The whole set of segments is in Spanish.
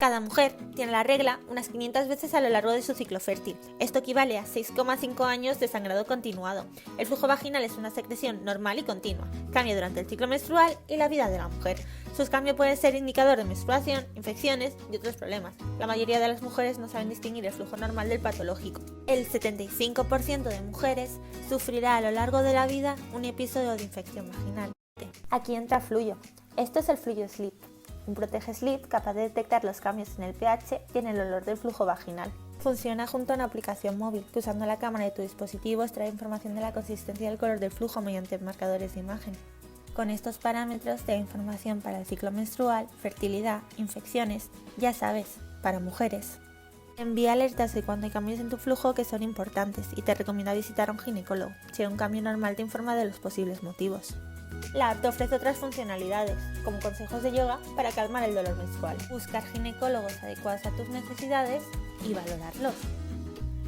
Cada mujer tiene la regla unas 500 veces a lo largo de su ciclo fértil. Esto equivale a 6,5 años de sangrado continuado. El flujo vaginal es una secreción normal y continua. Cambia durante el ciclo menstrual y la vida de la mujer. Sus cambios pueden ser indicador de menstruación, infecciones y otros problemas. La mayoría de las mujeres no saben distinguir el flujo normal del patológico. El 75% de mujeres sufrirá a lo largo de la vida un episodio de infección vaginal. Aquí entra Fluyo. Esto es el Fluyo Sleep. Un protege slip capaz de detectar los cambios en el pH y en el olor del flujo vaginal. Funciona junto a una aplicación móvil que, usando la cámara de tu dispositivo, extrae información de la consistencia y el color del flujo mediante marcadores de imagen. Con estos parámetros te da información para el ciclo menstrual, fertilidad, infecciones, ya sabes, para mujeres. Envía alertas de cuando hay cambios en tu flujo que son importantes y te recomienda visitar a un ginecólogo. Si hay un cambio normal, te informa de los posibles motivos. La app te ofrece otras funcionalidades, como consejos de yoga para calmar el dolor menstrual, buscar ginecólogos adecuados a tus necesidades y valorarlos.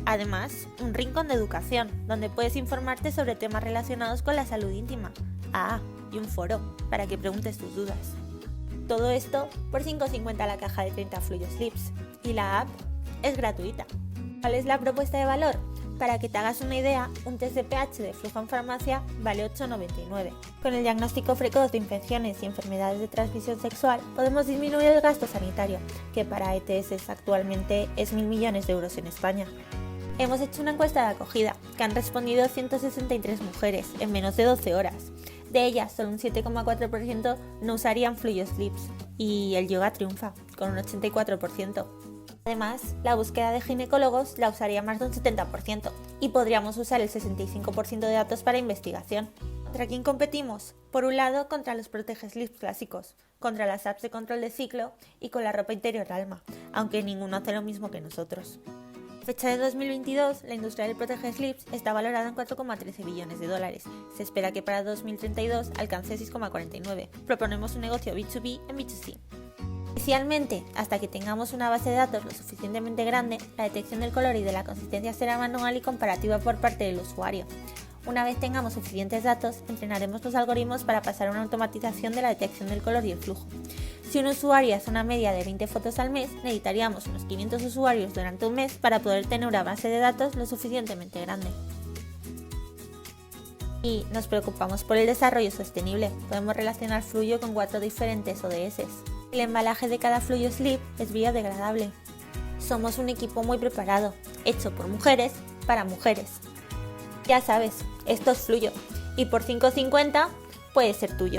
Además, un rincón de educación, donde puedes informarte sobre temas relacionados con la salud íntima. Y un foro, para que preguntes tus dudas. Todo esto por 5,50 la caja de 30 Fluyo Slips. Y la app es gratuita. ¿Cuál es la propuesta de valor? Para que te hagas una idea, un test de pH de flujo en farmacia vale 8,99. Con el diagnóstico precoz de infecciones y enfermedades de transmisión sexual, podemos disminuir el gasto sanitario, que para ETS actualmente es 1.000 millones de euros en España. Hemos hecho una encuesta de acogida, que han respondido 163 mujeres en menos de 12 horas. De ellas, solo un 7,4% no usarían Fluyo Slips, y el yoga triunfa, con un 84%. Además, la búsqueda de ginecólogos la usaría más de un 70% y podríamos usar el 65% de datos para investigación. ¿Contra quién competimos? Por un lado, contra los protege slips clásicos, contra las apps de control de ciclo y con la ropa interior Alma, aunque ninguno hace lo mismo que nosotros. Fecha de 2022, la industria del protege slips está valorada en 4,13 billones de dólares. Se espera que para 2032 alcance 6,49. Proponemos un negocio B2B en B2C. Inicialmente, hasta que tengamos una base de datos lo suficientemente grande, la detección del color y de la consistencia será manual y comparativa por parte del usuario. Una vez tengamos suficientes datos, entrenaremos los algoritmos para pasar a una automatización de la detección del color y el flujo. Si un usuario hace una media de 20 fotos al mes, necesitaríamos unos 500 usuarios durante un mes para poder tener una base de datos lo suficientemente grande. Y nos preocupamos por el desarrollo sostenible. Podemos relacionar Fluyo con 4 diferentes ODS. El embalaje de cada Fluyo Slip es biodegradable. Somos un equipo muy preparado, hecho por mujeres para mujeres. Ya sabes, esto es Fluyo y por 5,50 puede ser tuyo.